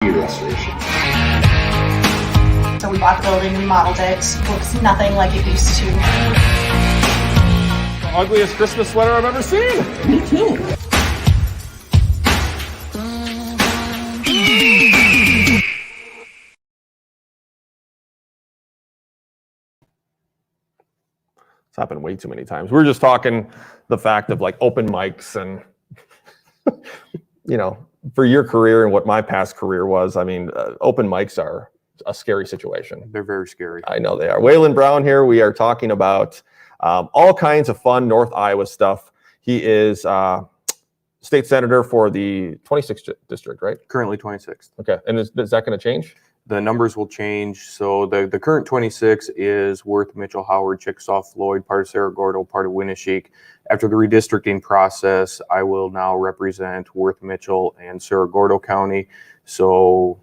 restoration. So we bought the building, remodeled it. Looks nothing like it used to. The ugliest Christmas sweater I've ever seen. Me too. It's happened way too many times. We were just talking the fact of like open mics and, you know, for your career and what my past career was, I mean, open mics are a scary situation. They're very scary. I know they are. Waylon Brown here. We are talking about all kinds of fun North Iowa stuff. He is state senator for the 26th district, right? Currently 26th. Okay. And is that going to change? The numbers will change. So the current 26 is Worth, Mitchell, Howard, Chickasaw, Floyd, part of Cerro Gordo, part of Winneshiek. After the redistricting process, I will now represent Worth, Mitchell, and Cerro Gordo County. So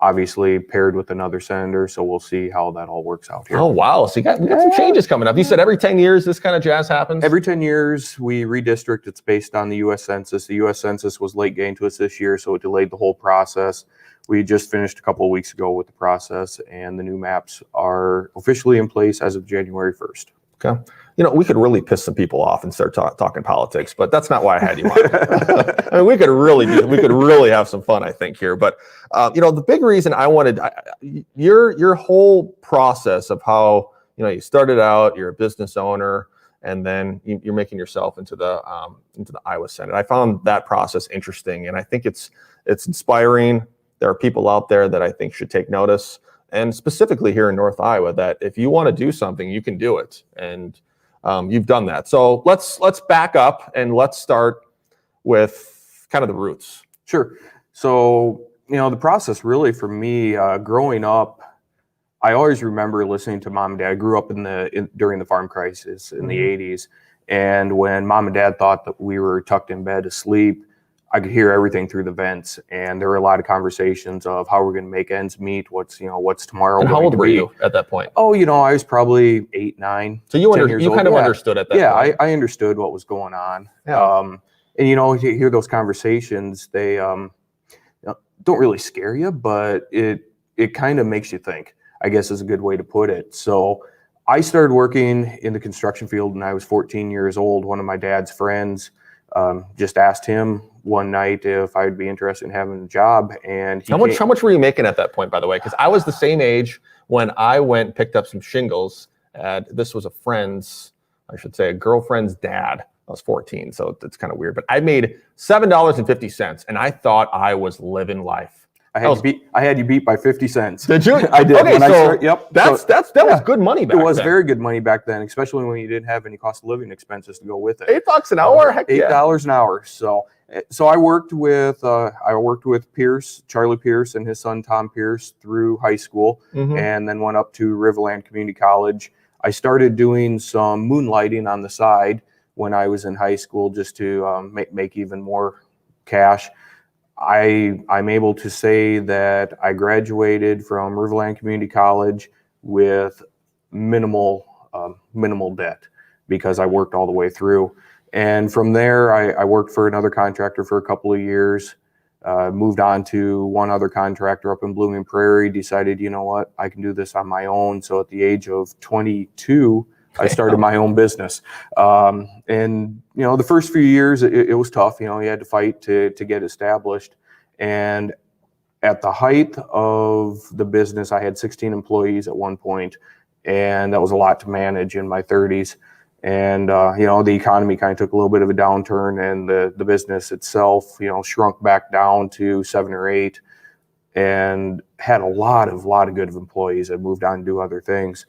obviously paired with another senator. So we'll see how that all works out here. Oh, wow. So we got some changes coming up. You said every 10 years this kind of jazz happens? Every 10 years, we redistrict. It's based on the U.S. Census. The U.S. Census was late getting to us this year, so it delayed the whole process. We just finished a couple of weeks ago with the process, and the new maps are officially in place as of January 1st. Okay. You know, we could really piss some people off and start talking politics, but that's not why I had you on. I mean, we could really have some fun, I think, here. But you know, the big reason I wanted your whole process of how, you know, you started out, you're a business owner, and then you're making yourself into the Iowa Senate. I found that process interesting, and I think it's inspiring. There are people out there that I think should take notice, and specifically here in North Iowa, that if you want to do something, you can do it, and you've done that. So let's back up and let's start with kind of the roots. Sure. So, you know, the process really for me, growing up, I always remember listening to mom and dad. I grew up during the farm crisis in the 80s, and when mom and dad thought that we were tucked in bed asleep, I could hear everything through the vents, and there were a lot of conversations of how we're going to make ends meet. What's tomorrow? And how old were you at that point? Oh, you know, I was probably 8, 9. So you kind of understood at that point. Yeah, I understood what was going on. Yeah. And you know, you hear those conversations, they don't really scare you, but it kind of makes you think, I guess is a good way to put it. So I started working in the construction field when I was 14 years old. One of my dad's friends just asked him one night if I'd be interested in having a job. And how much were you making at that point, by the way? Because I was the same age when I went and picked up some shingles. This was a girlfriend's dad. I was 14, so it's kind of weird. But I made $7.50, and I thought I was living life. I had you beat by 50 cents. Did you? I did. Okay, Yep. That was good money back then. It was very good money back then, especially when you didn't have any cost of living expenses to go with it. $8 an hour? Heck yeah. $8 an hour. So I worked with Pierce, Charlie Pierce, and his son Tom Pierce through high school, and then went up to Riverland Community College. I started doing some moonlighting on the side when I was in high school, just to make even more cash. I'm able to say that I graduated from Riverland Community College with minimal debt because I worked all the way through. And from there, I worked for another contractor for a couple of years, moved on to one other contractor up in Blooming Prairie, decided, you know what, I can do this on my own. So at the age of 22, I started my own business. And, you know, the first few years, it was tough. You know, you had to fight to get established. And at the height of the business, I had 16 employees at one point, and that was a lot to manage in my 30s. And, you know, the economy kind of took a little bit of a downturn, and the business itself, you know, shrunk back down to 7 or 8, and had a lot of good employees that moved on to do other things.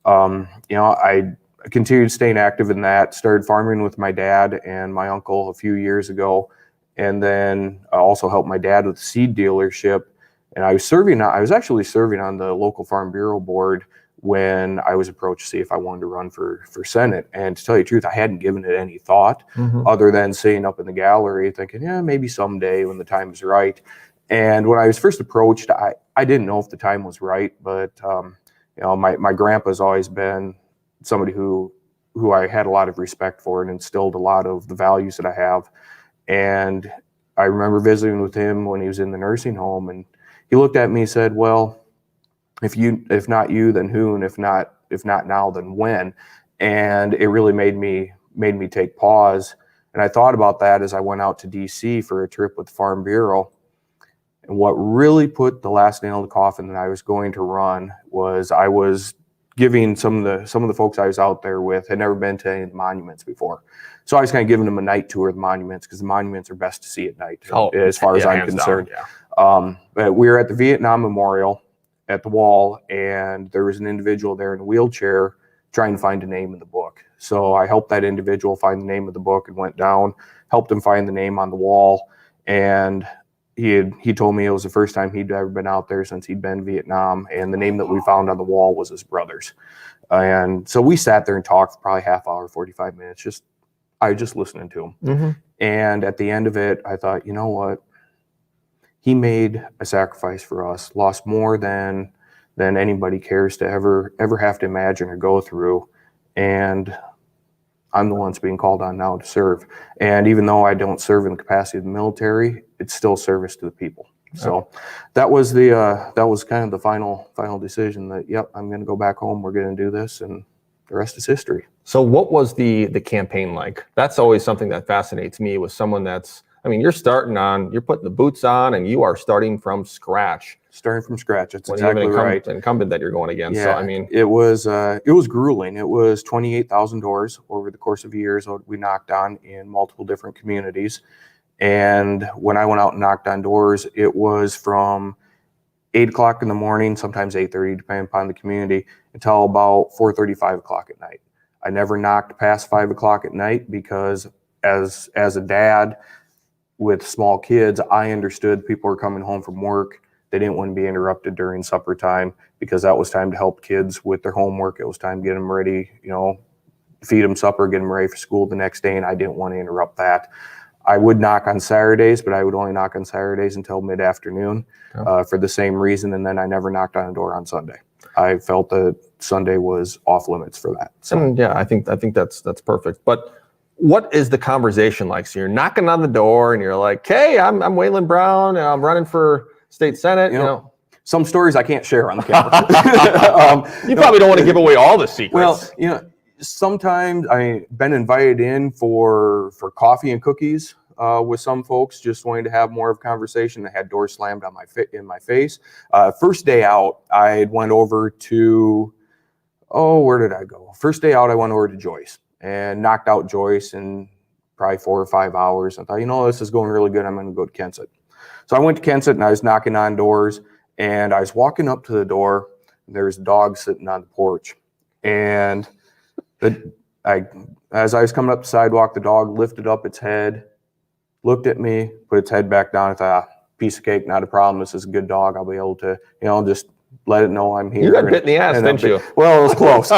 You know, I continued staying active in that, started farming with my dad and my uncle a few years ago, and then I also helped my dad with the seed dealership. And I was actually serving on the local Farm Bureau board when I was approached to see if I wanted to run for Senate. And to tell you the truth, I hadn't given it any thought other than sitting up in the gallery thinking, yeah, maybe someday when the time is right. And when I was first approached, I didn't know if the time was right, but you know, my grandpa's always been somebody who I had a lot of respect for and instilled a lot of the values that I have. And I remember visiting with him when he was in the nursing home, and he looked at me and said, well, if not you, then who? And if not now, then when? And it really made me take pause. And I thought about that as I went out to DC for a trip with Farm Bureau. And what really put the last nail in the coffin that I was going to run was I was giving some of the folks I was out there with had never been to any of the monuments before. So I was kind of giving them a night tour of the monuments, because the monuments are best to see at night, as far as I'm concerned. But we were at the Vietnam Memorial at the wall, and there was an individual there in a wheelchair trying to find a name in the book. So I helped that individual find the name of the book and went down, helped him find the name on the wall. And he told me it was the first time he'd ever been out there since he'd been in Vietnam. And the name that we found on the wall was his brother's. And so we sat there and talked for probably half hour, 45 minutes. I was just listening to him. Mm-hmm. And at the end of it, I thought, you know what? He made a sacrifice for us, lost more than anybody cares to ever have to imagine or go through. And I'm the one that's being called on now to serve. And even though I don't serve in the capacity of the military, it's still service to the people. So that was kind of the final decision that, yep, I'm going to go back home. We're going to do this, and the rest is history. So what was the campaign like? That's always something that fascinates me, with someone that's, I mean, you're putting the boots on, and you are starting from scratch. Starting from scratch. That's exactly right. Incumbent that you're going against. Yeah, so, I mean, it was grueling. It was 28,000 doors over the course of years we knocked on in multiple different communities. And when I went out and knocked on doors, it was from 8 o'clock in the morning, sometimes 8:30, depending upon the community, until about 4:30, 5 o'clock at night. I never knocked past 5 o'clock at night, because as a dad with small kids, I understood people were coming home from work. They didn't want to be interrupted during supper time, because that was time to help kids with their homework. It was time to get them ready, feed them supper, get them ready for school the next day, and I didn't want to interrupt that. I would knock on Saturdays, but I would only knock on Saturdays until mid-afternoon for the same reason, and then I never knocked on a door on Sunday. I felt that Sunday was off limits for that. So. And yeah, I think that's perfect. But what is the conversation like? So you're knocking on the door, and you're like, "Hey, I'm Waylon Brown, and I'm running for state senate." Some stories I can't share on the camera. You probably don't want to give away all the secrets. Well, sometimes I've been invited in for coffee and cookies with some folks, just wanting to have more of a conversation. I had doors slammed in my face. First day out, I went over to, where did I go? First day out, I went over to Joyce and knocked out Joyce in probably 4 or 5 hours. I thought, this is going really good. I'm going to go to Kensett. So I went to Kensett, and I was knocking on doors, and I was walking up to the door, and there's a dog sitting on the porch. And as I was coming up the sidewalk, the dog lifted up its head, looked at me, put its head back down. I thought, piece of cake, not a problem. This is a good dog. I'll be able to, just let it know I'm here. You got bit in the ass, didn't you? Well, it was close.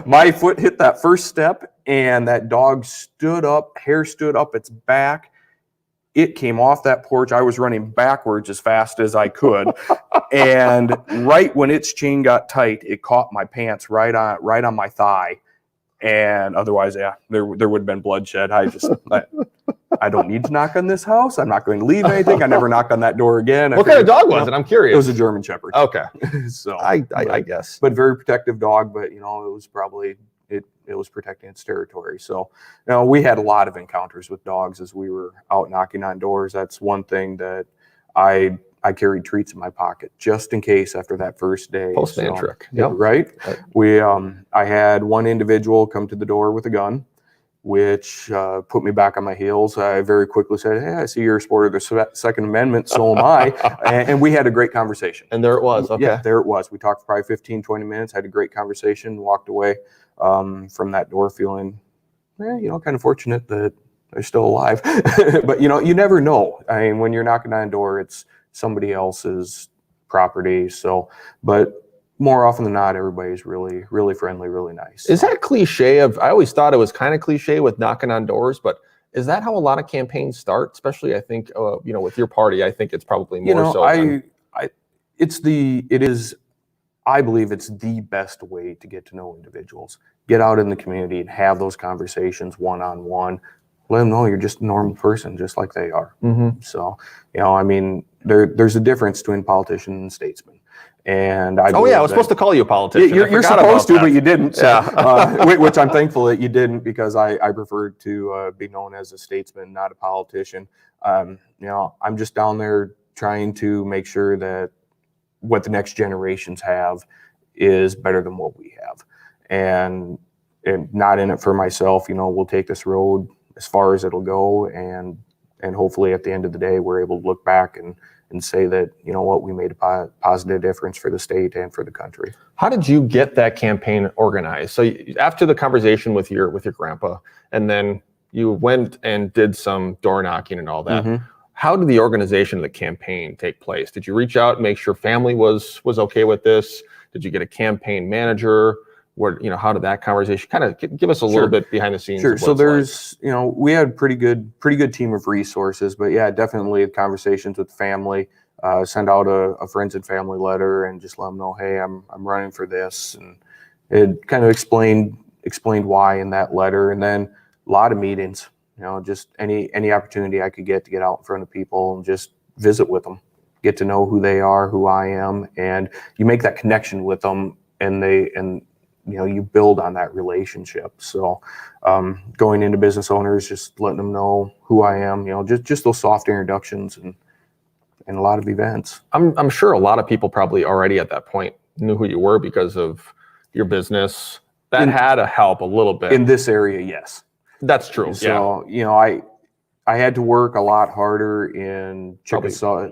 My foot hit that first step, and that dog stood up, hair stood up its back. It came off that porch. I was running backwards as fast as I could. And right when its chain got tight, it caught my pants right on my thigh. And otherwise, there would have been bloodshed. I don't need to knock on this house. I'm not going to leave anything. I never knocked on that door again. What kind of dog was it? I'm curious. It was a German Shepherd. Okay. So I guess. But very protective dog, but it was probably it was protecting its territory. So, we had a lot of encounters with dogs as we were out knocking on doors. That's one thing that I carried treats in my pocket just in case after that first day. Postman trick. Yep. Right. I had one individual come to the door with a gun, which put me back on my heels. I very quickly said, "Hey, I see you're a supporter of the Second Amendment, so am I." And we had a great conversation. And there it was. Okay. Yeah, there it was. We talked for probably 15, 20 minutes, had a great conversation, walked away from that door feeling, kind of fortunate that they're still alive. But, you never know. I mean, when you're knocking on a door, it's somebody else's property. So, but more often than not, everybody's really, really friendly, really nice. Is that cliche I always thought it was kind of cliche with knocking on doors, but is that how a lot of campaigns start? Especially, I think, with your party, I think it's probably more so. I believe it's the best way to get to know individuals. Get out in the community and have those conversations one-on-one. let them know you're just a normal person, just like they are. Mm-hmm. So, I mean, there's a difference between politician and statesman. And I I was supposed to call you a politician. You're supposed to, but you didn't. So, Yeah. which I'm thankful that you didn't, because I prefer to be known as a statesman, not a politician. I'm just down there trying to make sure that what the next generations have is better than what we have, and not in it for myself. We'll take this road as far as it'll go, and hopefully at the end of the day, we're able to look back and say that, we made a positive difference for the state and for the country. How did you get that campaign organized? So after the conversation with your grandpa, and then you went and did some door knocking and all that, Mm-hmm. How did the organization of the campaign take place? Did you reach out and make sure family was okay with this? Did you get a campaign manager? How did that conversation kind of give us a little bit behind the scenes? Sure. So there's, we had pretty good team of resources, but yeah, definitely conversations with family, send out a friends and family letter and just let them know, hey, I'm running for this. And it kind of explained why in that letter. And then a lot of meetings, just any opportunity I could get to get out in front of people and just visit with them, get to know who they are, who I am. And you make that connection with them, and you build on that relationship. So going into business owners, just letting them know who I am, just those soft introductions and a lot of events. I'm sure a lot of people probably already at that point knew who you were because of your business. That had to help a little bit. In this area, yes. That's true. So, I had to work a lot harder in Chickasaw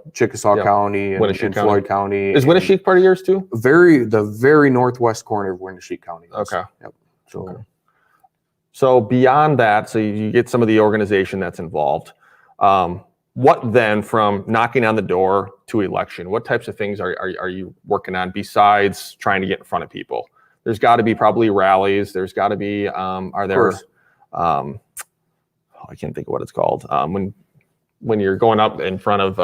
County and Floyd County. Is Winneshiek part of yours too? The very northwest corner of Winneshiek County. Yes. Okay. Yep. So beyond that, so you get some of the organization that's involved. What then, from knocking on the door to election, what types of things are you working on besides trying to get in front of people? There's got to be probably rallies. There's got to be, I can't think of what it's called. When you're going up in front of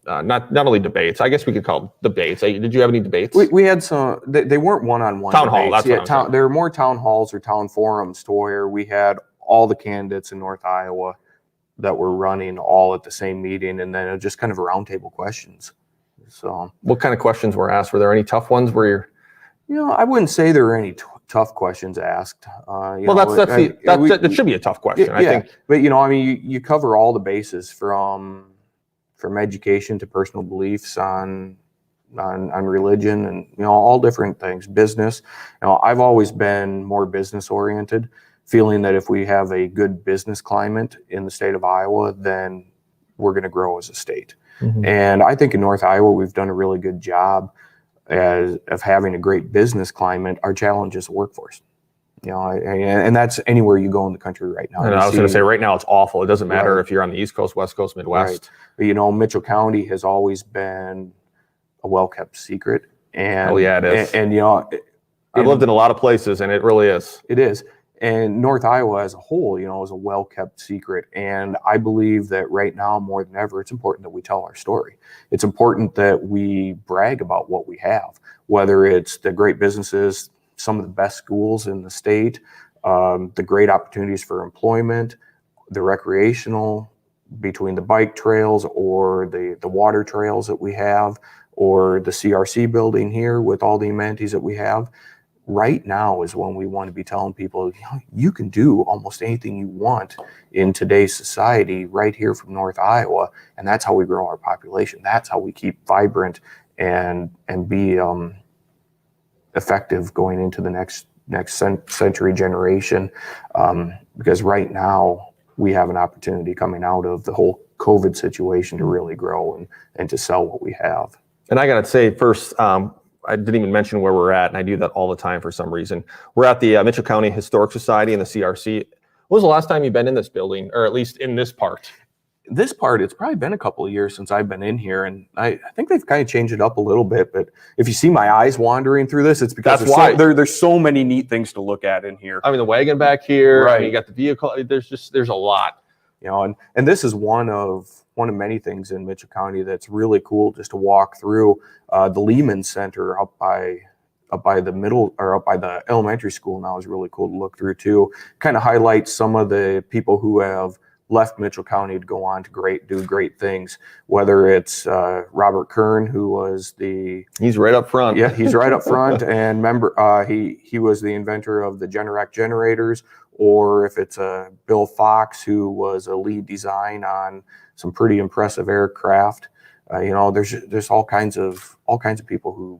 not only debates, I guess we could call it debates. Did you have any debates? We had some. They weren't one-on-one town debates. hall. That's what I'm saying. There were more town halls or town forums to where we had all the candidates in North Iowa that were running all at the same meeting, and then it was just kind of a roundtable questions. So, what kind of questions were asked? Were there any tough ones where you're? I wouldn't say there were any tough questions asked. That should be a tough question. I think. But you cover all the bases from education to personal beliefs on religion and all different things. Business. I've always been more business oriented, feeling that if we have a good business climate in the state of Iowa, then we're going to grow as a state. Mm-hmm. And I think in North Iowa we've done a really good job of having a great business climate. Our challenge is the workforce, and that's anywhere you go in the country right now. And I was going to say, right now it's awful. It doesn't matter if you're on the East Coast, West Coast, Midwest. Right. But Mitchell County has always been a well-kept secret. And it is. And I've lived in a lot of places, and it really is. It is. And North Iowa as a whole, is a well-kept secret. And I believe that right now, more than ever, it's important that we tell our story. It's important that we brag about what we have, whether it's the great businesses, some of the best schools in the state, the great opportunities for employment, the recreational, between the bike trails or the water trails that we have, or the CRC building here with all the amenities that we have. Right now is when we want to be telling people, you can do almost anything you want in today's society right here from North Iowa. And that's how we grow our population. That's how we keep vibrant and be effective going into the next century generation. Because right now we have an opportunity coming out of the whole COVID situation to really grow and to sell what we have. And I got to say first, I didn't even mention where we're at, and I do that all the time for some reason. We're at the Mitchell County Historic Society and the CRC. When was the last time you've been in this building, or at least in this part? This part, it's probably been a couple of years since I've been in here, and I think they've kind of changed it up a little bit. But if you see my eyes wandering through this, it's because there's so many neat things to look at in here. I mean, the wagon back here, right? You got the vehicle. There's a lot. And this is one of many things in Mitchell County that's really cool just to walk through. The Lehman Center up by the elementary school now is really cool to look through too. Kind of highlights some of the people who have left Mitchell County to go on to do great things. Whether it's Robert Kern, who was he's right up front. Yeah, he's right up front, and remember, he was the inventor of the Generac generators, or if it's Bill Fox, who was a lead design on some pretty impressive aircraft. There's all kinds of people who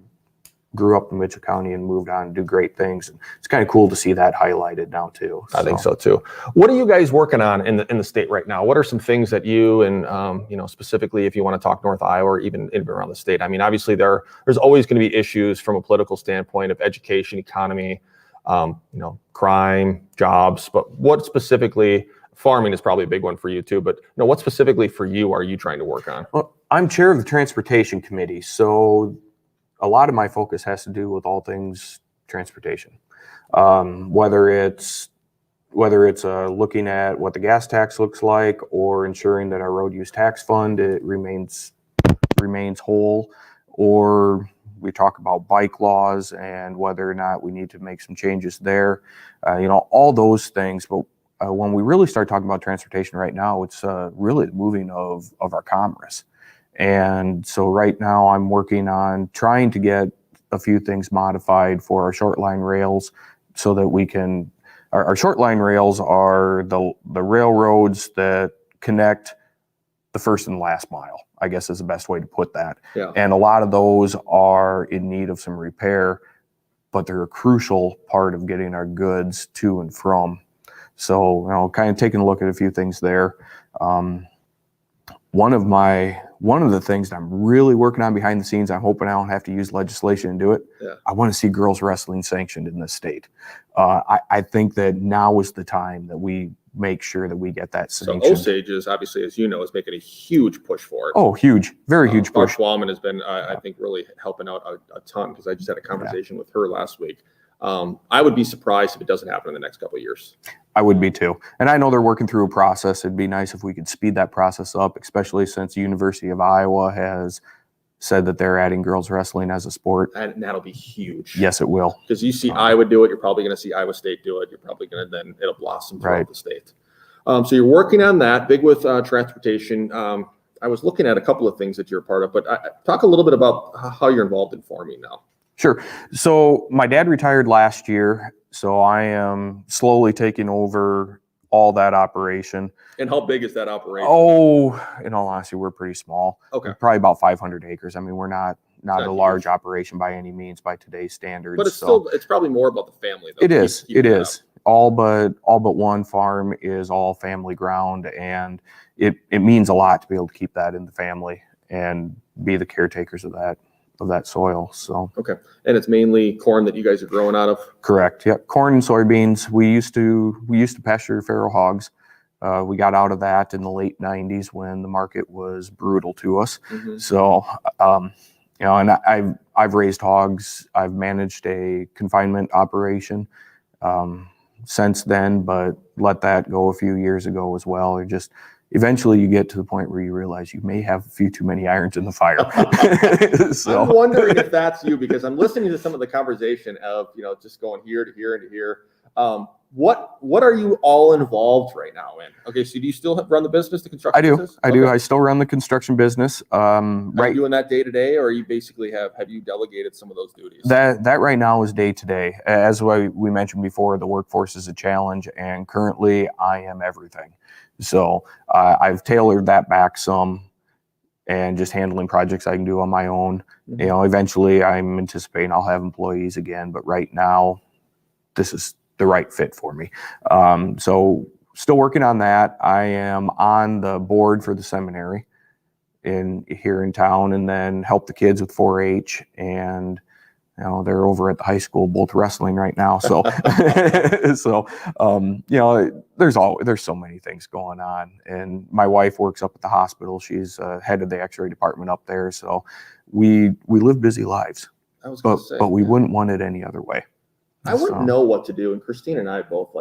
grew up in Mitchell County and moved on to do great things. And it's kind of cool to see that highlighted now too. I think so too. What are you guys working on in the state right now? What are some things that you and specifically if you want to talk North Iowa or even around the state? I mean, obviously there's always going to be issues from a political standpoint of education, economy, crime, jobs. But what specifically? Farming is probably a big one for you too. But what specifically for you are you trying to work on? Well, I'm chair of the transportation committee, so a lot of my focus has to do with all things transportation, whether it's looking at what the gas tax looks like, or ensuring that our road use tax fund remains whole, or we talk about bike laws and whether or not we need to make some changes there, all those things. But when we really start talking about transportation right now, it's really the moving of our commerce. And so right now I'm working on trying to get a few things modified for our short line rails so that we can, our short line rails are the railroads that connect the first and last mile, I guess is the best way to put that. Yeah. And a lot of those are in need of some repair, but they're a crucial part of getting our goods to and from. So, kind of taking a look at a few things there. One of the things that I'm really working on behind the scenes, I'm hoping I don't have to use legislation to do it. Yeah. I want to see girls wrestling sanctioned in this state. I think that now is the time that we make sure that we get that sanctioned. So Osage is obviously, as you know, is making a huge push for it. Oh, huge, very huge Barb push. Schwalman has been, I think, really helping out a ton because I just had a conversation with her last week. I would be surprised if it doesn't happen in the next couple of years. I would be too. And I know they're working through a process. It'd be nice if we could speed that process up, especially since the University of Iowa has said that they're adding girls wrestling as a sport. And that'll be huge. Yes, it will. Because you see Iowa do it, you're probably going to see Iowa State do it. You're probably going to then it'll blossom throughout the state. So you're working on that, big with transportation. I was looking at a couple of things that you're a part of, but talk a little bit about how you're involved in farming now. Sure. So my dad retired last year, so I am slowly taking over all that operation. And how big is that operation? Oh, in all honesty, we're pretty small. Okay. Probably about 500 acres. I mean, we're not a huge. large operation by any means by today's standards. But it's probably more about the family though. It is. All but one farm is all family ground, and it means a lot to be able to keep that in the family and be the caretakers of that soil. So okay. And it's mainly corn that you guys are growing out of? Correct. Yep. Corn and soybeans. We used to pasture farrow hogs. We got out of that in the late 90s when the market was brutal to us. Mm-hmm. So and I've raised hogs. I've managed a confinement operation since then, but let that go a few years ago as well. Or just eventually you get to the point where you realize you may have a few too many irons in the fire. So. I'm wondering if that's you, because I'm listening to some of the conversation of, just going here to here and to here. What are you all involved right now in? Okay, so do you still run the business, the construction business? I do. I still run the construction business. Are you doing that day to day, or you basically have you delegated some of those duties? That right now is day to day. As we mentioned before, the workforce is a challenge, and currently I am everything. So I've tailored that back some, and just handling projects I can do on my own. Mm-hmm. Eventually I'm anticipating I'll have employees again, but right now this is the right fit for me. So still working on that. I am on the board for the seminary here in town, and then help the kids with 4-H, and they're over at the high school both wrestling right now. So there's so many things going on, and my wife works up at the hospital. She's head of the X-ray department up there. So we live busy lives, but we wouldn't want it any other way. I wouldn't know what to do. And Christine and I both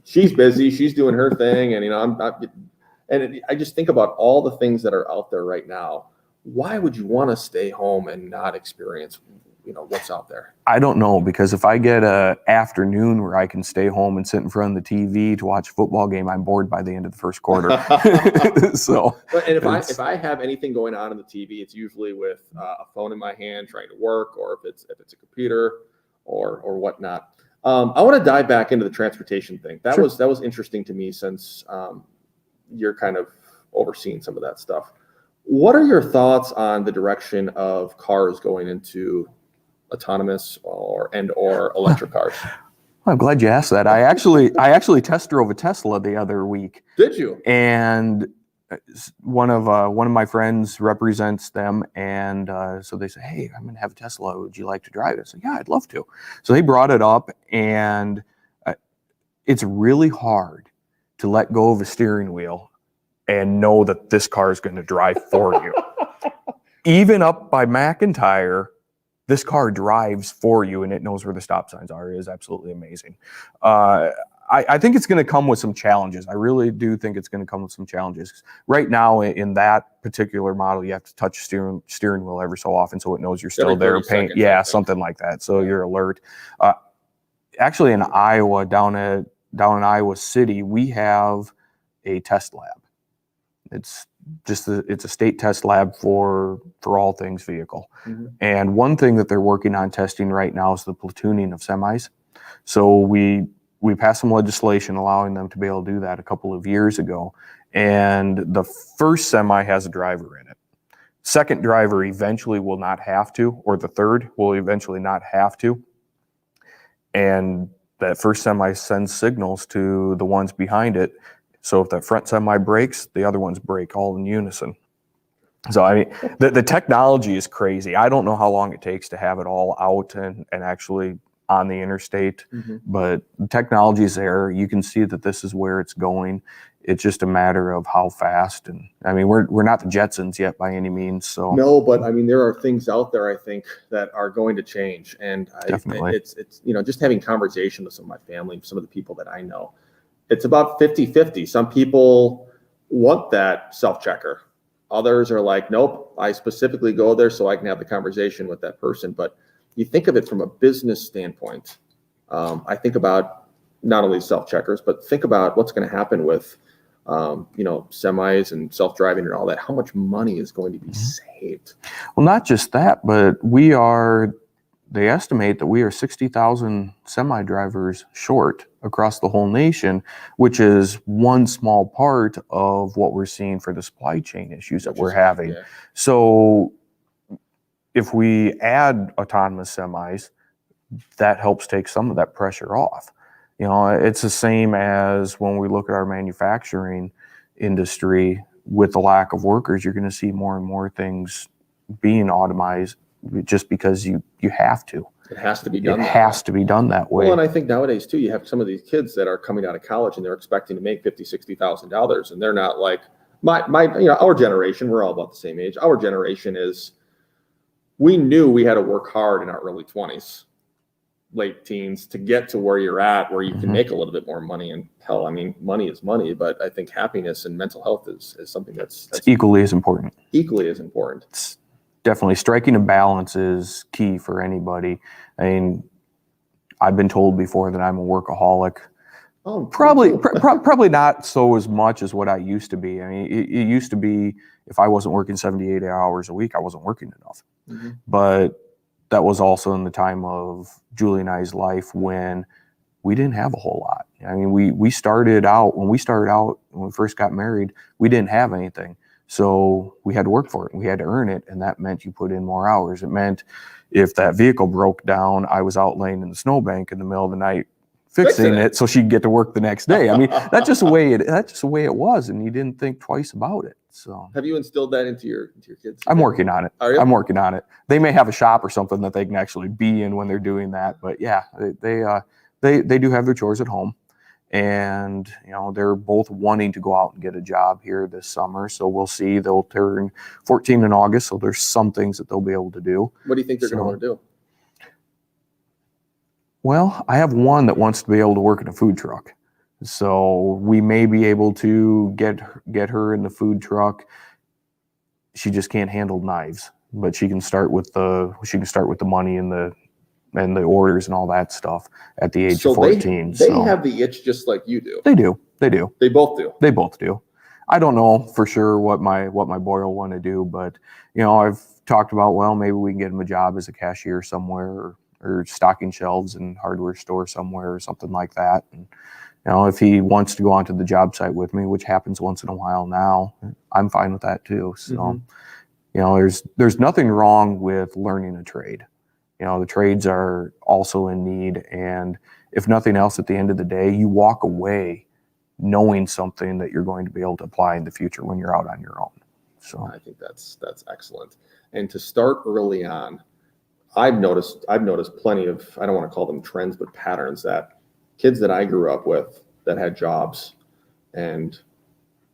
she's busy, she's doing her thing. And I just think about all the things that are out there right now. Why would you want to stay home and not experience what's out there? I don't know, because if I get a afternoon where I can stay home and sit in front of the TV to watch a football game, I'm bored by the end of the first quarter. So, and if I have anything going on the TV, it's usually with a phone in my hand trying to work, or if it's a computer or whatnot. I want to dive back into the transportation thing. That was interesting to me, since you're kind of overseeing some of that stuff. What are your thoughts on the direction of cars going into autonomous or electric cars? I'm glad you asked that. I actually test drove a Tesla the other week. Did you? And one of my friends represents them, and so they say, "Hey, I'm going to have a Tesla. Would you like to drive it?" I said, "Yeah, I'd love to." So they brought it up, and it's really hard to let go of a steering wheel and know that this car is going to drive for you. Even up by McIntyre, this car drives for you, and it knows where the stop signs are. It is absolutely amazing. I think it's going to come with some challenges. I really do think it's going to come with some challenges. Right now, in that particular model, you have to touch steering wheel every so often, so it knows you're still there. Something like that. So you're alert. Actually, in Iowa, down in Iowa City, we have a test lab. It's a state test lab for all things vehicle. Mm-hmm. And one thing that they're working on testing right now is the platooning of semis. So we passed some legislation allowing them to be able to do that a couple of years ago. And the first semi has a driver in it. Second driver eventually will not have to, or the third will eventually not have to. And that first semi sends signals to the ones behind it. So if that front semi breaks, the other ones break all in unison. So I mean, the technology is crazy. I don't know how long it takes to have it all out and actually on the interstate, mm-hmm. but the technology is there. You can see that this is where it's going. It's just a matter of how fast. And I mean, we're not the Jetsons yet by any means. So no, but I mean, there are things out there, I think, that are going to change. And definitely, it's just having conversation with some of my family, some of the people that I know. It's about 50-50. Some people want that self-checker. Others are like, nope, I specifically go there so I can have the conversation with that person. But you think of it from a business standpoint. I think about not only self-checkers, but think about what's going to happen with, semis and self-driving and all that. How much money is going to be saved? Well, not just that, but they estimate that we are 60,000 semi drivers short across the whole nation, which is one small part of what we're seeing for the supply chain issues that we're having. Yeah. So if we add autonomous semis, that helps take some of that pressure off. It's the same as when we look at our manufacturing industry. With the lack of workers, you're going to see more and more things being automized just because you have to. It has to be done. It has to be done that way. Well, and I think nowadays too, you have some of these kids that are coming out of college and they're expecting to make $50,000-$60,000, and they're not like our generation. We're all about the same age. Our generation we knew we had to work hard in our early 20s, late teens to get to where you're at, where you can make a little bit more money. And hell, I mean, money is money, but I think happiness and mental health is something that's equally as important. Equally as important. It's definitely striking a balance is key for anybody. I mean, I've been told before that I'm a workaholic. Oh, probably not so as much as what I used to be. I mean, it used to be if I wasn't working 78 hours a week, I wasn't working enough. Mm-hmm. But that was also in the time of Julie and I's life when we didn't have a whole lot. I mean, when we first got married, we didn't have anything. So we had to work for it, and we had to earn it, and that meant you put in more hours. It meant if that vehicle broke down, I was out laying in the snowbank in the middle of the night fixing it so she'd get to work the next day. I mean, that's just the way it was, and you didn't think twice about it. So have you instilled that into your kids? I'm working on it. Are you? I'm working on it. They may have a shop or something that they can actually be in when they're doing that, but yeah, they do have their chores at home. And, they're both wanting to go out and get a job here this summer. So we'll see. They'll turn 14 in August. So there's some things that they'll be able to do. What do you think they're going to want to do? Well, I have one that wants to be able to work in a food truck. So we may be able to get her in the food truck. She just can't handle knives. but she can start with the money and the orders and all that stuff at the age of 14. They have the itch just like you do. They do. They both do. They both do. I don't know for sure what my boy will want to do, but I've talked about, well, maybe we can get him a job as a cashier somewhere, or stocking shelves in hardware store somewhere or something like that. And if he wants to go onto the job site with me, which happens once in a while now, I'm fine with that too. So, there's nothing wrong with learning a trade. The trades are also in need, and if nothing else, at the end of the day, you walk away knowing something that you're going to be able to apply in the future when you're out on your own. So I think that's excellent. And to start early on, I've noticed plenty of, I don't want to call them trends, but patterns, that kids that I grew up with that had jobs and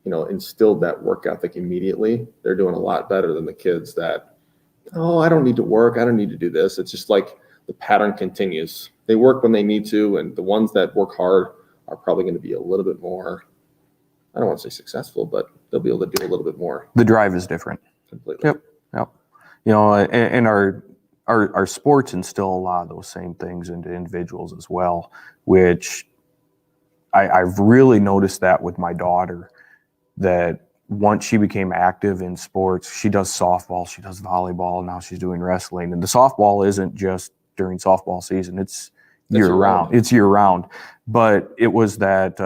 instilled that work ethic immediately, they're doing a lot better than the kids that, oh, I don't need to work, I don't need to do this. It's just like the pattern continues. They work when they need to, and the ones that work hard are probably going to be a little bit more, I don't want to say successful, but they'll be able to do a little bit more. The drive is different. Completely. Yep. And our sports instill a lot of those same things into individuals as well, which I've really noticed that with my daughter, that once she became active in sports, she does softball, she does volleyball, now she's doing wrestling. And the softball isn't just during softball season, it's year round. It's year round. But it was that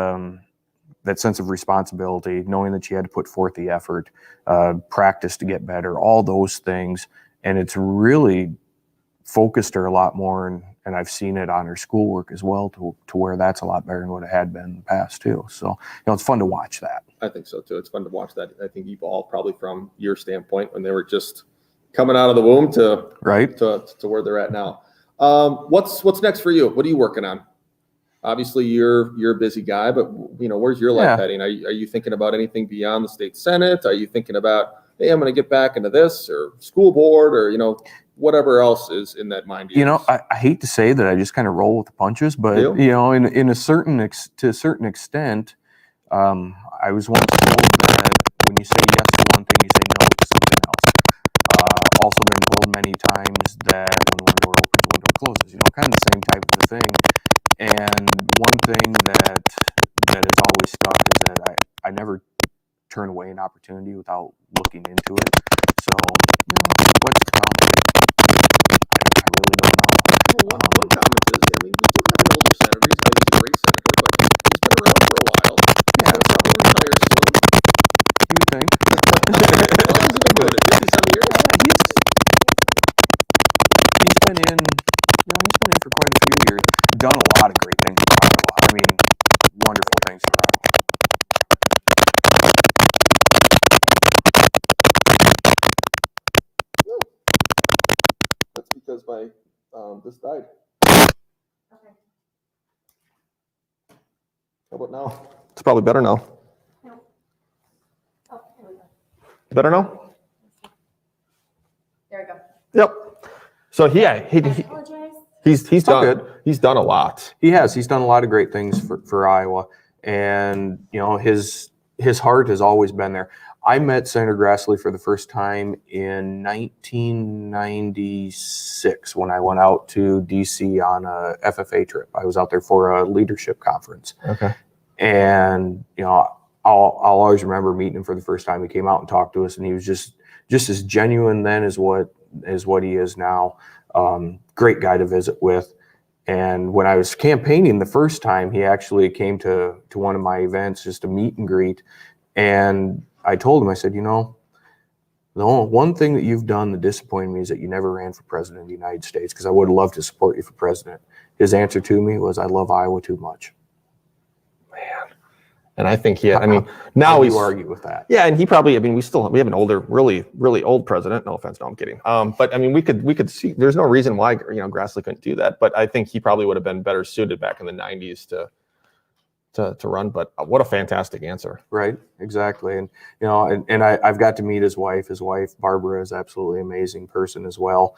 sense of responsibility, knowing that she had to put forth the effort, practice to get better, all those things. And it's really focused her a lot more, and I've seen it on her schoolwork as well, to where that's a lot better than what it had been in the past too. So it's fun to watch that. I think so too. It's fun to watch that. I think evolve probably from your standpoint when they were just coming out of the womb to where they're at now. What's next for you? What are you working on? Obviously, you're a busy guy, but where's your life heading? Are you thinking about anything beyond the state senate? Are you thinking about, hey, I'm going to get back into this, or school board, or whatever else is in that mind? I hate to say that I just kind of roll with the punches, but in a certain extent, I was once told that when you say yes to one thing, you say no to something else. Also been told many times that when one door opens, one door closes. Kind of the same type of a thing. And one thing that has always stuck is that I never turn away an opportunity without looking into it. So, what's to come? I really don't know. One comment is, we still have an older senator. He's a great senator, but he's been around for a while. He's going to probably retire soon. You would think. How long has he been doing it? 57 years? He's been in for quite a few years. Done a lot of great things for Iowa. Wonderful things for Iowa. That's because this died. Okay. How about now? It's probably better now. No. Oh, here we go. Better now? There we go. Yep. So I apologize. he's done good. He's done a lot. He has. He's done a lot of great things for Iowa, and his heart has always been there. I met Senator Grassley for the first time in 1996 when I went out to DC on a FFA trip. I was out there for a leadership conference. Okay. And I'll always remember meeting him for the first time. He came out and talked to us, and he was just as genuine then as what he is now. Great guy to visit with. And when I was campaigning the first time, he actually came to one of my events, just a meet and greet. And I told him, I said, the one thing that you've done that disappointed me is that you never ran for president of the United States, because I would have loved to support you for president. His answer to me was, I love Iowa too much. Man. And I think now how do you argue with that? Yeah, and he probably, we have an older, really, really old president. No offense, no, I'm kidding. But we could see, there's no reason why, Grassley couldn't do that. But I think he probably would have been better suited back in the 90s to run. But what a fantastic answer. Right, exactly. And I've got to meet his wife. His wife Barbara is absolutely amazing person as well.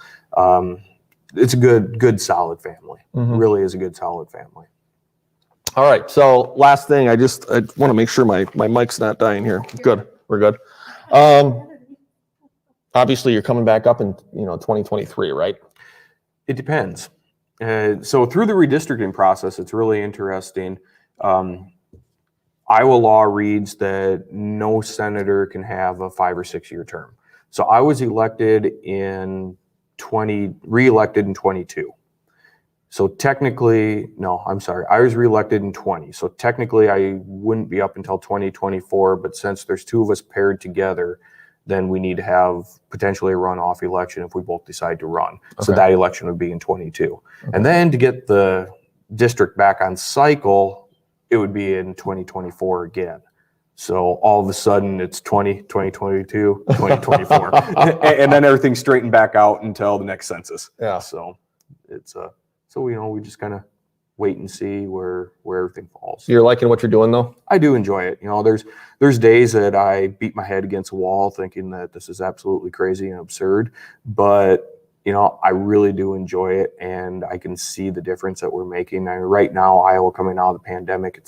It's a good solid family. Mm-hmm. It really is a good solid family. All right, so last thing, I want to make sure my mic's not dying here. Good, we're good. Obviously, you're coming back up in 2023, right? It depends. So through the redistricting process, it's really interesting. Iowa law reads that no senator can have a 5 or 6 year term. So I was reelected in 22. So technically, no, I'm sorry. I was reelected in 20. So technically I wouldn't be up until 2024, but since there's 2 of us paired together, then we need to have potentially a runoff election if we both decide to run. Okay. So that election would be in 22. Okay. And then to get the district back on cycle, it would be in 2024 again. So all of a sudden it's 2022, 2024. And then everything's straightened back out until the next census. Yeah. So it's we just kind of wait and see where everything falls. You're liking what you're doing though? I do enjoy it. There's days that I beat my head against a wall thinking that this is absolutely crazy and absurd, but I really do enjoy it, and I can see the difference that we're making. And right now, Iowa coming out of the pandemic,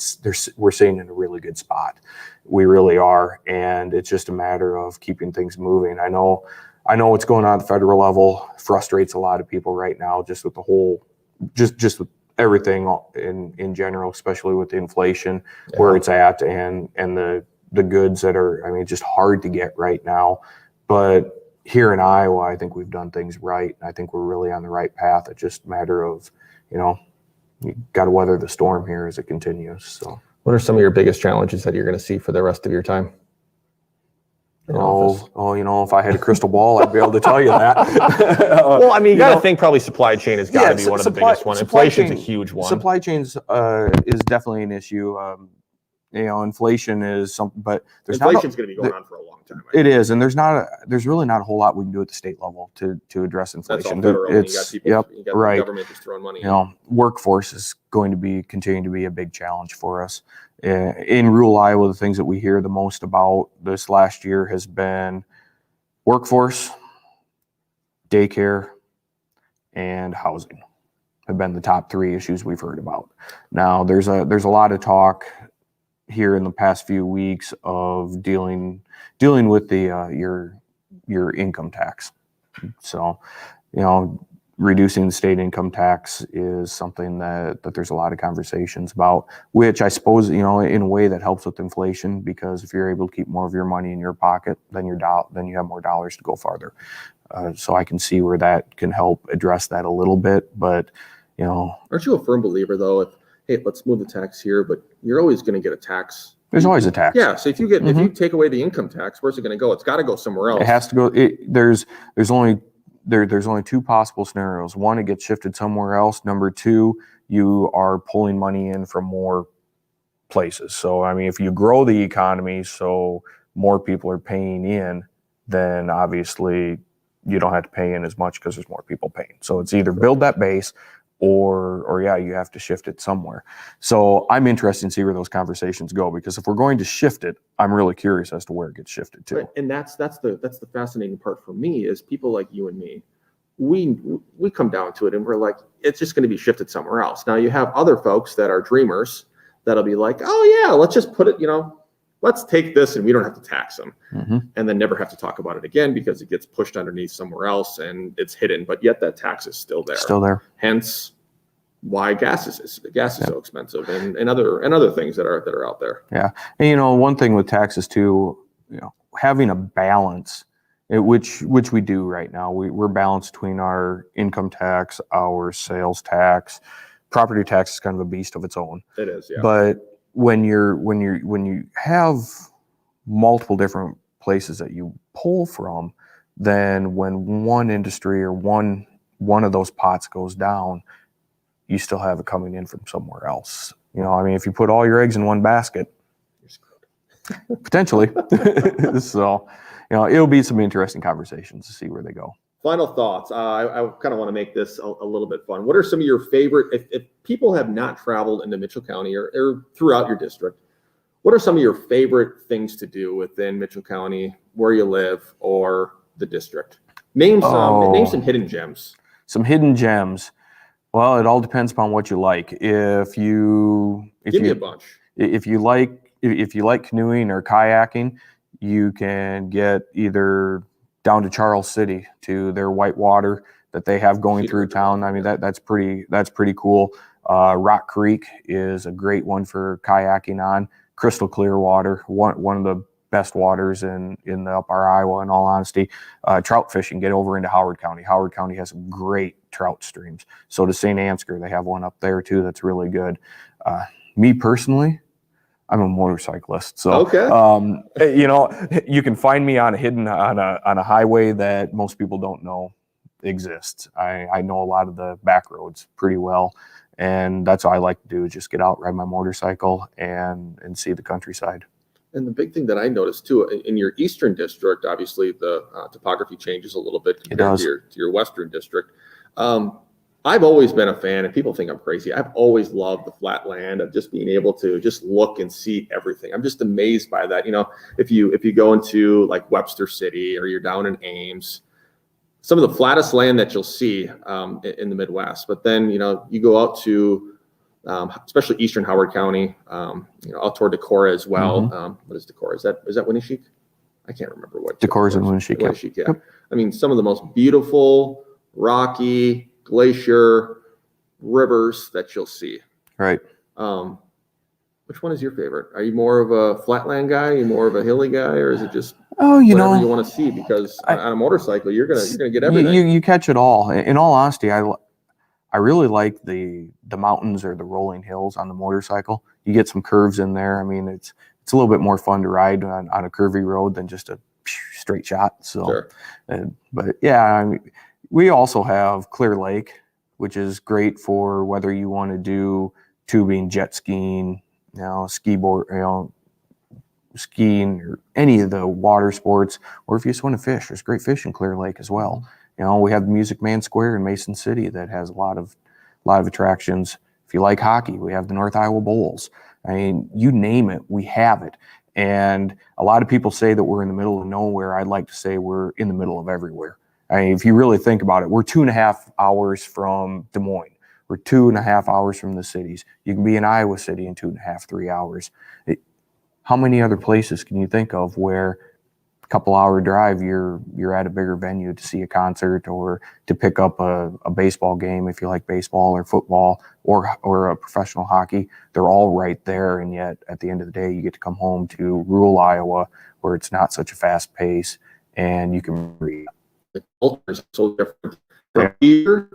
we're sitting in a really good spot. We really are, and it's just a matter of keeping things moving. I know what's going on at the federal level frustrates a lot of people right now, just with the whole, just with everything in general, especially with the inflation, where it's at, and the goods that are, just hard to get right now. But here in Iowa, I think we've done things right. I think we're really on the right path. It's just a matter of, you got to weather the storm here as it continues. So, what are some of your biggest challenges that you're going to see for the rest of your time? If I had a crystal ball, I'd be able to tell you that. Well, you got to think probably supply chain has got to be one of the biggest ones. Inflation's a huge one. Supply chains is definitely an issue. Inflation is something, but inflation's going to be going on for a long time. It is, and there's really not a whole lot we can do at the state level to address inflation. That's all federal. You got people, you got right. The government just throwing money. Workforce is going to be continuing to be a big challenge for us. In rural Iowa, the things that we hear the most about this last year has been workforce, daycare, and housing have been the top 3 issues we've heard about. Now, there's a lot of talk here in the past few weeks of dealing with the your income tax. So, reducing the state income tax is something that there's a lot of conversations about, which I suppose, in a way that helps with inflation, because if you're able to keep more of your money in your pocket, then you have more dollars to go farther. So I can see where that can help address that a little bit, but Aren't you a firm believer though, hey, let's move the tax here, but you're always going to get a tax. There's always a tax. Yeah. So if you take away the income tax, where's it going to go? It's got to go somewhere else. It has to go. There's only 2 possible scenarios. 1, it gets shifted somewhere else. Number 2, you are pulling money in from more places. So, if you grow the economy so more people are paying in, then obviously you don't have to pay in as much because there's more people paying. So it's either build that base or you have to shift it somewhere. So I'm interested to see where those conversations go, because if we're going to shift it, I'm really curious as to where it gets shifted to. Right. And that's the fascinating part for me is people like you and me, we come down to it and we're like, it's just going to be shifted somewhere else. Now you have other folks that are dreamers that'll be like, oh yeah, let's just put it, let's take this and we don't have to tax them, and then never have to talk about it again because it gets pushed underneath somewhere else and it's hidden, but yet that tax is still there. Hence why gas is so expensive, and other things that are out there. Yeah. And one thing with taxes too, having a balance, which we do right now. We're balanced between our income tax, our sales tax. Property tax is kind of a beast of its own. It is, yeah. But when you have multiple different places that you pull from, then when one industry or one of those pots goes down, you still have it coming in from somewhere else. If you put all your eggs in one basket, you're screwed. Potentially. So, it'll be some interesting conversations to see where they go. Final thoughts. I kind of want to make this a little bit fun. What are some of your favorite, if people have not traveled into Mitchell County or throughout your district, what are some of your favorite things to do within Mitchell County, where you live, or the district? Name some hidden gems. Some hidden gems. Well, it all depends upon what you like. Give me a bunch. If you like canoeing or kayaking, you can get either down to Charles City to their white water that they have going through town. I mean, that's pretty cool. Rock Creek is a great one for kayaking on. Crystal clear water, one of the best waters in the upper Iowa, in all honesty. Trout fishing, get over into Howard County. Howard County has some great trout streams. So does St. Ansgar. They have one up there too that's really good. Me personally, I'm a motorcyclist, so okay. You can find me on a highway that most people don't know exists. I know a lot of the back roads pretty well, and that's what I like to do, is just get out, ride my motorcycle, and see the countryside. And the big thing that I noticed too, in your eastern district, obviously the topography changes a little bit compared to your western district. I've always been a fan, and people think I'm crazy. I've always loved the flat land of just being able to just look and see everything. I'm just amazed by that. If you go into like Webster City, or you're down in Ames, some of the flattest land that you'll see in the Midwest. But then, you go out to, especially eastern Howard County, out toward Decorah as well. Mm-hmm. What is Decorah? Is that Winneshiek? I can't remember what. Decorah's in Winneshiek. Yeah. Yep. I mean, some of the most beautiful, rocky, glacier rivers that you'll see. Right. Which one is your favorite? Are you more of a flatland guy? Are you more of a hilly guy, or is it just whatever you want to see? Because on a motorcycle, you're gonna get everything. You catch it all. In all honesty, I really like the mountains or the rolling hills on the motorcycle. You get some curves in there. I mean, it's a little bit more fun to ride on a curvy road than just a straight shot. So, sure. But yeah, I mean, we also have Clear Lake, which is great for whether you want to do tubing, jet skiing, skiing, or any of the water sports, or if you just want to fish. There's great fish in Clear Lake as well. We have the Music Man Square in Mason City that has a lot of attractions. If you like hockey, we have the North Iowa Bowls. I mean, you name it, we have it. And a lot of people say that we're in the middle of nowhere. I'd like to say we're in the middle of everywhere. I mean, if you really think about it, we're 2.5 hours from Des Moines. We're 2.5 hours from the cities. You can be in Iowa City in 2.5, 3 hours. How many other places can you think of where a couple-hour drive you're at a bigger venue to see a concert, or to pick up a baseball game if you like baseball or football, or a professional hockey? They're all right there, and yet at the end of the day, you get to come home to rural Iowa where it's not such a fast pace, and you can breathe. The culture is so different. From here,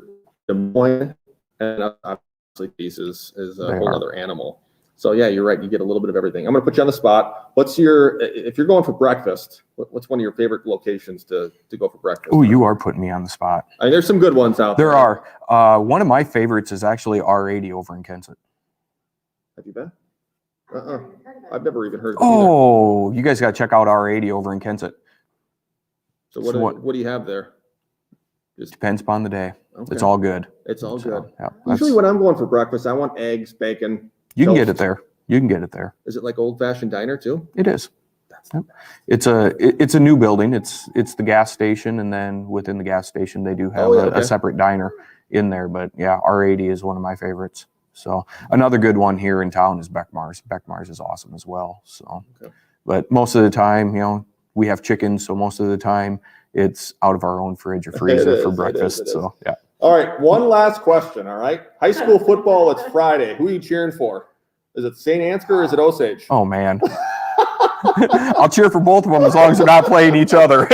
Des Moines, and obviously pieces is a whole other animal. So yeah, you're right. You get a little bit of everything. I'm going to put you on the spot. If you're going for breakfast, what's one of your favorite locations to go for breakfast? Oh, you are putting me on the spot. I mean, there's some good ones out there. There are. One of my favorites is actually R80 over in Kensett. Have you been? I've never even heard of it. Oh, you guys got to check out R80 over in Kensett. So what do you have there? Just depends upon the day. Okay. It's all good. It's all good. Yeah, usually when I'm going for breakfast, I want eggs, bacon. You can get it there. Is it like old-fashioned diner too? It is. Yep. It's a new building. It's the gas station, and then within the gas station they do have a separate diner in there. But yeah, R80 is one of my favorites. So another good one here in town is Beckmar's. Beckmar's is awesome as well. So, but most of the time, we have chickens, so most of the time it's out of our own fridge or freezer for breakfast. So yeah. All right, one last question. All right, high school football. It's Friday. Who are you cheering for? Is it St. Ansgar or is it Osage? Oh man, I'll cheer for both of them as long as they're not playing each other.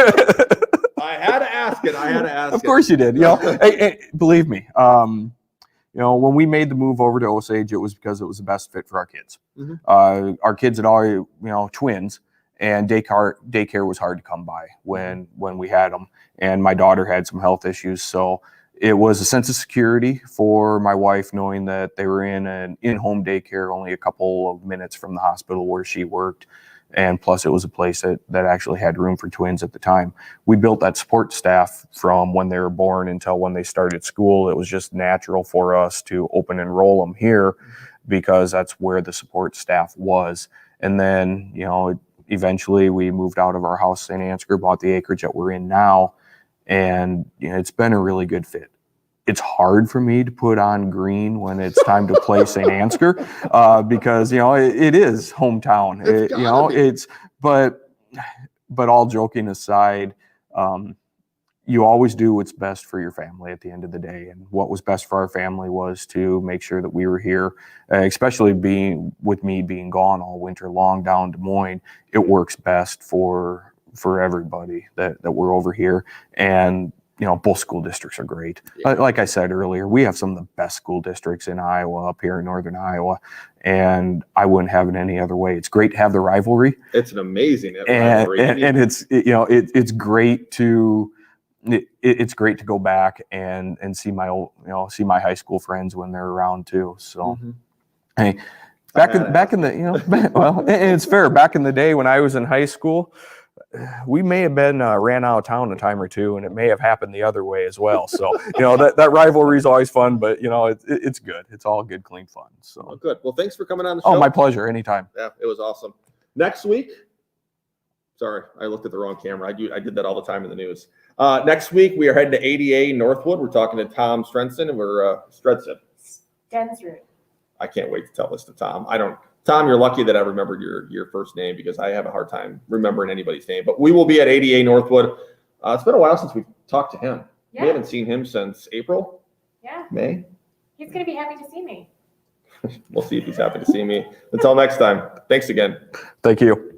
I had to ask it. Of course you did. Hey, believe me. When we made the move over to Osage, it was because it was the best fit for our kids. Mm-hmm. Our kids had already, twins. And daycare was hard to come by when we had them. And my daughter had some health issues. So it was a sense of security for my wife, knowing that they were in an in-home daycare only a couple of minutes from the hospital where she worked. And plus it was a place that actually had room for twins at the time. We built that support staff from when they were born until when they started school. It was just natural for us to open enroll them here because that's where the support staff was. And then, eventually we moved out of our house, St. Ansgar, bought the acreage that we're in now, and it's been a really good fit. It's hard for me to put on green when it's time to play St. Ansgar because it is hometown. But all joking aside, you always do what's best for your family at the end of the day. And what was best for our family was to make sure that we were here, especially being with me being gone all winter long down Des Moines. It works best for everybody that we're over here. And both school districts are great. Yeah. Like I said earlier, we have some of the best school districts in Iowa, up here in northern Iowa, and I wouldn't have it any other way. It's great to have the rivalry. It's an amazing rivalry. And it's great to it's great to go back and see my old see my high school friends when they're around too. So hey, back in the well, and it's fair. Back in the day when I was in high school, we may have been ran out of town a time or two, and it may have happened the other way as well. So that rivalry is always fun, but it's good. It's all good, clean fun. So good. Well, thanks for coming on the show. Oh, my pleasure. Anytime. Yeah, it was awesome. Next week. Sorry, I looked at the wrong camera. I did that all the time in the news. Next week we are heading to ADA Northwood. We're talking to Tom Strenson, and we're Strenson. I can't wait to tell this to Tom. Tom, you're lucky that I remembered your first name, because I have a hard time remembering anybody's name. But we will be at ADA Northwood. It's been a while since we talked to him. Yeah. We haven't seen him since April. Yeah. May. He's going to be happy to see me. We'll see if he's happy to see me. Until next time. Thanks again. Thank you.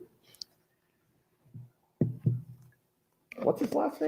What's his last name?